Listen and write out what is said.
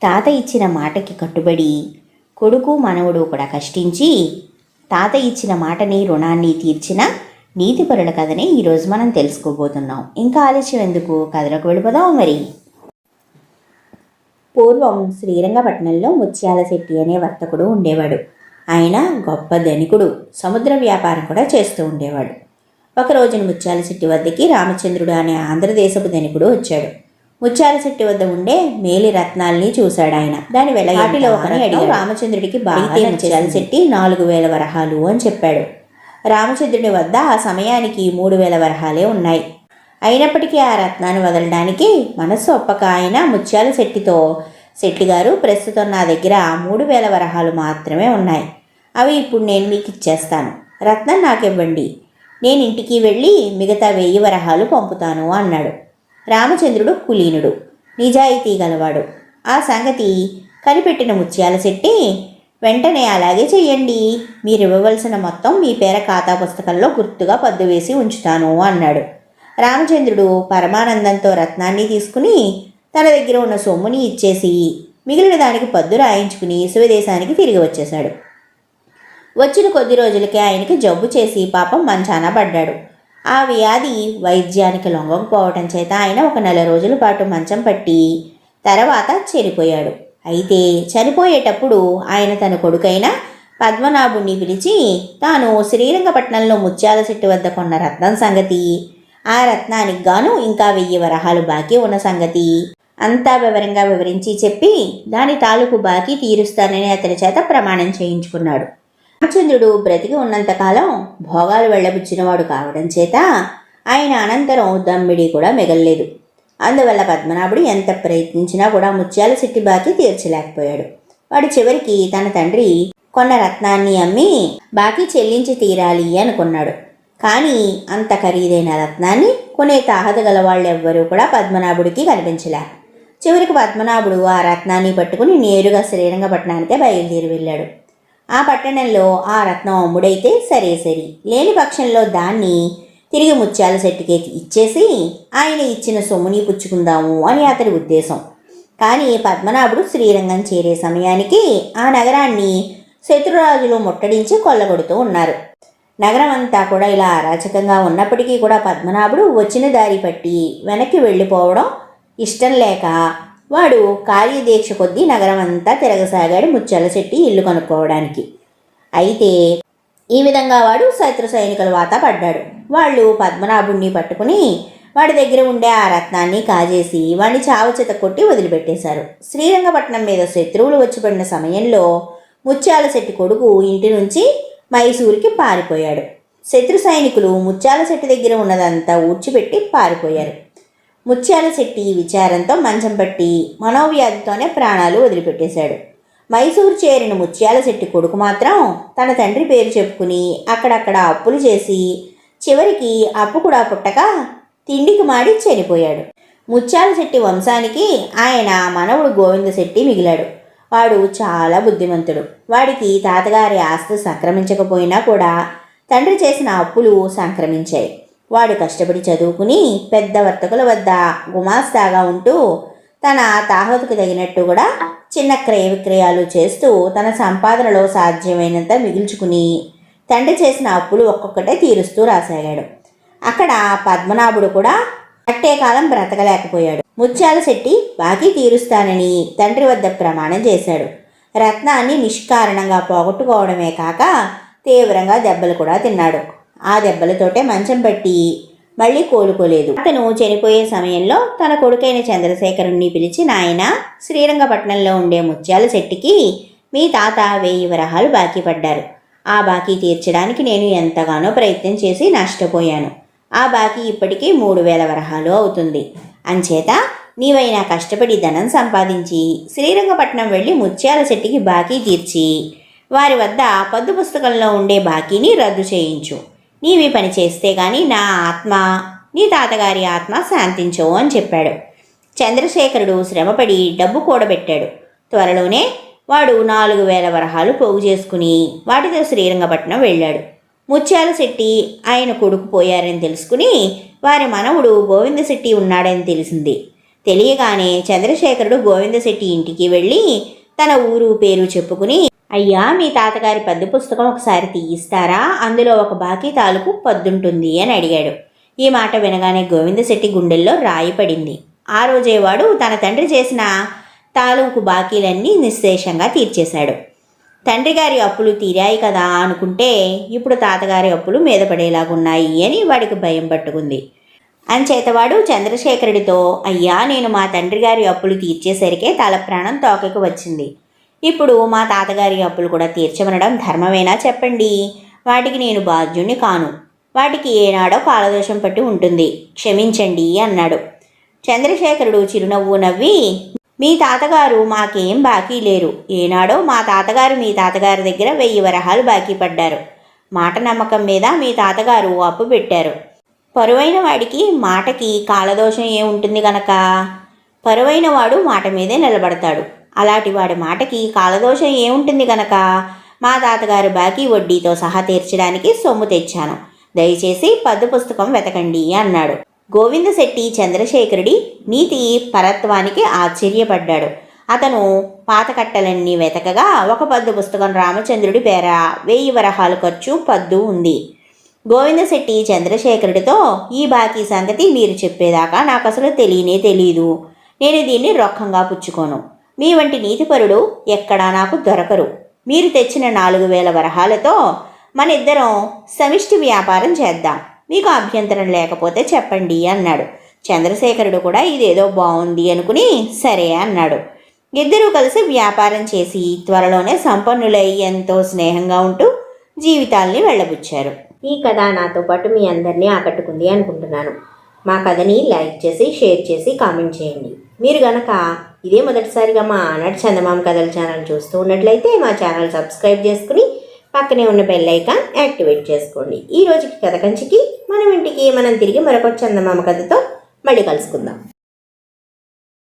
తాత ఇచ్చిన మాటకి కట్టుబడి కొడుకు మనవడు కూడా కష్టించి తాత ఇచ్చిన మాటని రుణాన్ని తీర్చిన నీతిపరుల కథని ఈరోజు మనం తెలుసుకోబోతున్నాం. ఇంకా ఆలస్యం ఎందుకు, కథలోకి వెళ్ళిపోదాం. మరి పూర్వం శ్రీరంగపట్నంలో ముత్యాల శెట్టి అనే వర్తకుడు ఉండేవాడు. ఆయన గొప్ప ధనికుడు, సముద్ర వ్యాపారం కూడా చేస్తూ ఉండేవాడు. ఒక రోజున ముత్యాల శెట్టి వద్దకి రామచంద్రుడు అనే ఆంధ్రదేశపు ధనికుడు వచ్చాడు. ముత్యాల శెట్టి వద్ద ఉండే మేలి రత్నాల్ని చూశాడు ఆయన. దాని వెల వాటిలో ఒకని అడిగాడు. రామచంద్రుడికి బాగా ముత్యాల శెట్టి 4000 వరహాలు అని చెప్పాడు. రామచంద్రుడి వద్ద ఆ సమయానికి 3000 వరహాలే ఉన్నాయి. అయినప్పటికీ ఆ రత్నాన్ని వదలడానికి మనస్సు ఒప్పక ఆయన ముత్యాల శెట్టితో, శెట్టిగారు, ప్రస్తుతం నా దగ్గర 3000 వరహాలు మాత్రమే ఉన్నాయి. అవి ఇప్పుడు నేను మీకు ఇచ్చేస్తాను. రత్నం నాకివ్వండి. నేను ఇంటికి వెళ్ళి మిగతా 1000 వరహాలు పంపుతాను అన్నాడు. రామచంద్రుడు కులీనుడు, నిజాయితీ గలవాడు. ఆ సంగతి కనిపెట్టిన ముత్యాల శెట్టి, వెంటనే అలాగే చెయ్యండి. మీరు ఇవ్వవలసిన మొత్తం మీ పేర ఖాతా పుస్తకంలో గుర్తుగా పద్దు వేసి ఉంచుతాను అన్నాడు. రామచంద్రుడు పరమానందంతో రత్నాన్ని తీసుకుని తన దగ్గర ఉన్న సొమ్ముని ఇచ్చేసి మిగిలిన దానికి పద్దు రాయించుకుని స్వదేశానికి తిరిగి వచ్చేశాడు. వచ్చిన కొద్ది రోజులకే ఆయనకి జబ్బు చేసి పాపం మంచాన పడ్డాడు. ఆ వ్యాధి వైద్యానికి లొంగకపోవటం చేత ఆయన ఒక 4 రోజుల పాటు మంచం పట్టి తర్వాత చనిపోయాడు. అయితే చనిపోయేటప్పుడు ఆయన తన కొడుకైన పద్మనాభుణ్ణి పిలిచి తాను శ్రీరంగపట్నంలో ముత్యాల శెట్టి వద్ద కొన్న రత్నం సంగతి, ఆ రత్నానికి గాను ఇంకా 1000 వరహాలు బాకీ ఉన్న సంగతి అంతా వివరంగా వివరించి చెప్పి దాని తాలూకు బాకీ తీరుస్తానని అతని చేత ప్రమాణం చేయించుకున్నాడు. రామచంద్రుడు బ్రతికి ఉన్నంతకాలం భోగాలు వెళ్ళబుచ్చినవాడు కావడం చేత ఆయన అనంతరం దమ్మిడి కూడా మిగల్లేదు. అందువల్ల పద్మనాభుడు ఎంత ప్రయత్నించినా కూడా ముత్యాల శెట్టి బాకీ తీర్చలేకపోయాడు. వాడు చివరికి తన తండ్రి కొన్న రత్నాన్ని అమ్మి బాకీ చెల్లించి తీరాలి అనుకున్నాడు. కానీ అంత ఖరీదైన రత్నాన్ని కొనే తాహత గల వాళ్ళెవ్వరూ కూడా పద్మనాభుడికి కనిపించలే. చివరికి పద్మనాభుడు ఆ రత్నాన్ని పట్టుకుని నేరుగా శ్రీరంగపట్నానికే బయలుదేరి వెళ్ళాడు. ఆ పట్టణంలో ఆ రత్నం అమ్ముడైతే సరే, లేని పక్షంలో దాన్ని తిరిగి ముత్యాల శెట్టికి ఇచ్చేసి ఆయన ఇచ్చిన సొమ్ముని పుచ్చుకుందాము అని అతడి ఉద్దేశం. కానీ పద్మనాభుడు శ్రీరంగం చేరే సమయానికి ఆ నగరాన్ని శత్రురాజులు ముట్టడించి కొల్లగొడుతూ ఉన్నారు. నగరం అంతా కూడా ఇలా అరాచకంగా ఉన్నప్పటికీ కూడా పద్మనాభుడు వచ్చిన దారి పట్టి వెనక్కి వెళ్ళిపోవడం ఇష్టం లేక వాడు కార్యదీక్ష కొద్దీ నగరం అంతా తిరగసాగాడు ముత్యాల శెట్టి ఇల్లు కనుక్కోవడానికి. అయితే ఈ విధంగా వాడు శత్రు సైనికుల వాత పడ్డాడు. వాళ్ళు పద్మనాభుణ్ణి పట్టుకుని వాడి దగ్గర ఉండే ఆ రత్నాన్ని కాజేసి వాడిని చావుచేత కొట్టి వదిలిపెట్టేశారు. శ్రీరంగపట్నం మీద శత్రువులు వచ్చి పడిన సమయంలో ముత్యాల శెట్టి కొడుకు ఇంటి నుంచి మైసూరుకి పారిపోయాడు. శత్రు సైనికులు ముత్యాల శెట్టి దగ్గర ఉన్నదంతా ఊడ్చిపెట్టి పారిపోయారు. ముత్యాల శెట్టి విచారంతో మంచం పట్టి మనోవ్యాధితోనే ప్రాణాలు వదిలిపెట్టేశాడు. మైసూరు చేరిన ముత్యాల శెట్టి కొడుకు మాత్రం తన తండ్రి పేరు చెప్పుకుని అక్కడక్కడ అప్పులు చేసి చివరికి అప్పు కూడా పుట్టక తిండికి మాడి చనిపోయాడు. ముత్యాల శెట్టి వంశానికి ఆయన మనవడు గోవింద శెట్టి మిగిలాడు. వాడు చాలా బుద్ధిమంతుడు. వాడికి తాతగారి ఆస్తి సంక్రమించకపోయినా కూడా తండ్రి చేసిన అప్పులు సంక్రమించాయి. వాడు కష్టపడి చదువుకుని పెద్ద వర్తకుల వద్ద గుమాస్తాగా ఉంటూ తన తాహతుకు తగినట్టు కూడా చిన్న క్రయ విక్రయాలు చేస్తూ తన సంపాదనలో సాధ్యమైనంత మిగుల్చుకుని తండ్రి చేసిన అప్పులు ఒక్కొక్కటే తీరుస్తూ రాసాగాడు. అక్కడ పద్మనాభుడు కూడా అట్టే కాలం బ్రతకలేకపోయాడు. ముత్యాల శెట్టి బాకీ తీరుస్తానని తండ్రి వద్ద ప్రమాణం చేశాడు. రత్నాన్ని నిష్కారణంగా పోగొట్టుకోవడమే కాక తీవ్రంగా దెబ్బలు కూడా తిన్నాడు. ఆ దెబ్బలతోటే మంచం పట్టి మళ్ళీ కోలుకోలేదు. అతను చనిపోయే సమయంలో తన కొడుకైన చంద్రశేఖరుణ్ణి పిలిచి, నాయన, శ్రీరంగపట్నంలో ఉండే ముత్యాల శెట్టికి మీ తాత 1000 వరహాలు బాకీ పడ్డారు. ఆ బాకీ తీర్చడానికి నేను ఎంతగానో ప్రయత్నం చేసి నష్టపోయాను. ఆ బాకీ ఇప్పటికీ 3000 వరహాలు అవుతుంది. అంచేత నీవైనా కష్టపడి ధనం సంపాదించి శ్రీరంగపట్నం వెళ్ళి ముత్యాల శెట్టికి బాకీ తీర్చి వారి వద్ద పద్దు పుస్తకంలో ఉండే బాకీని రద్దు చేయించు. నీవి పని చేస్తే గాని నా ఆత్మ, నీ తాతగారి ఆత్మ శాంతించవు అని చెప్పాడు. చంద్రశేఖరుడు శ్రమపడి డబ్బు కూడబెట్టాడు. త్వరలోనే వాడు 4000 వరహాలు పోగు చేసుకుని వాటితో శ్రీరంగపట్నం వెళ్ళాడు. ముత్యాల శెట్టి ఆయన కొడుకు పోయారని తెలుసుకుని వారి మనవుడు గోవింద శెట్టి ఉన్నాడని తెలిసింది. తెలియగానే చంద్రశేఖరుడు గోవిందశెట్టి ఇంటికి వెళ్ళి తన ఊరు పేరు చెప్పుకుని, అయ్యా మీ తాతగారి పద్దు పుస్తకం ఒకసారి తీయిస్తారా, అందులో ఒక బాకీ తాలూకు పద్దుంటుంది అని అడిగాడు. ఈ మాట వినగానే గోవిందశెట్టి గుండెల్లో రాయి పడింది. ఆ రోజే వాడు తన తండ్రి చేసిన తాలూకు బాకీలన్నీ నిశ్శేషంగా తీర్చేశాడు. తండ్రి గారి అప్పులు తీరాయి కదా అనుకుంటే ఇప్పుడు తాతగారి అప్పులు మీద పడేలాగున్నాయి అని వాడికి భయం పట్టుకుంది. అంచేతవాడు చంద్రశేఖరుడితో, అయ్యా నేను మా తండ్రి గారి అప్పులు తీర్చేసరికే తల ప్రాణం తోకకు వచ్చింది. ఇప్పుడు మా తాతగారి అప్పులు కూడా తీర్చమనడం ధర్మమేనా చెప్పండి. వాటికి నేను బాధ్యుణ్ణి కాను. వాటికి ఏనాడో కాలదోషం పట్టి ఉంటుంది, క్షమించండి అన్నాడు. చంద్రశేఖరుడు చిరునవ్వు నవ్వి, మీ తాతగారు మాకేం బాకీ లేరు. ఏనాడో మా తాతగారు మీ తాతగారి దగ్గర 1000 వరహాలు బాకీ పడ్డారు. మాట నమ్మకం మీద మీ తాతగారు అప్పు పెట్టారు. పరువైన వాడికి మాటకి కాలదోషం ఏముంటుంది గనక? పరువైన వాడు మాట మీదే నిలబడతాడు. అలాంటి వాడి మాటకి కాలదోషం ఏముంటుంది గనక మా తాతగారు బాకీ వడ్డీతో సహా తీర్చడానికి సొమ్ము తెచ్చాను. దయచేసి పద్దు పుస్తకం వెతకండి అన్నాడు. గోవిందశెట్టి చంద్రశేఖరుడి నీతి పరత్వానికి ఆశ్చర్యపడ్డాడు. అతను పాతకట్టలన్నీ వెతకగా ఒక పద్దు పుస్తకం రామచంద్రుడి పేర 1000 వరహాలు ఖర్చు పద్దు ఉంది. గోవిందశెట్టి చంద్రశేఖరుడితో, ఈ బాకీ సంగతి మీరు చెప్పేదాకా నాకు అసలు తెలీదు. నేను దీన్ని రొక్కంగా పుచ్చుకోను. మీ వంటి నీతిపరుడు ఎక్కడా నాకు దొరకరు. మీరు తెచ్చిన 4000 వరహాలతో మన ఇద్దరం సమిష్టి వ్యాపారం చేద్దాం. మీకు అభ్యంతరం లేకపోతే చెప్పండి అన్నాడు. చంద్రశేఖరుడు కూడా ఇదేదో బాగుంది అనుకుని సరే అన్నాడు. ఇద్దరూ కలిసి వ్యాపారం చేసి త్వరలోనే సంపన్నులై ఎంతో స్నేహంగా ఉంటూ జీవితాల్ని వెళ్ళబుచ్చారు. ఈ కథ నాతో పాటు మీ అందరినీ ఆకట్టుకుంది అనుకుంటున్నాను. మా కథని లైక్ చేసి, షేర్ చేసి, కామెంట్ చేయండి. మీరు గనక ఇదే మొదటిసారిగా మా ఆనాటి చందమామ కథల ఛానల్ చూస్తూ ఉన్నట్లయితే మా ఛానల్ సబ్స్క్రైబ్ చేసుకుని పక్కనే ఉన్న బెల్ ఐకాన్ యాక్టివేట్ చేసుకోండి. ఈ రోజుకి కథ కంచికి మనం ఇంటికి మనం తిరిగి మరొక చందమామ కథతో మళ్ళీ కలుసుకుందాం.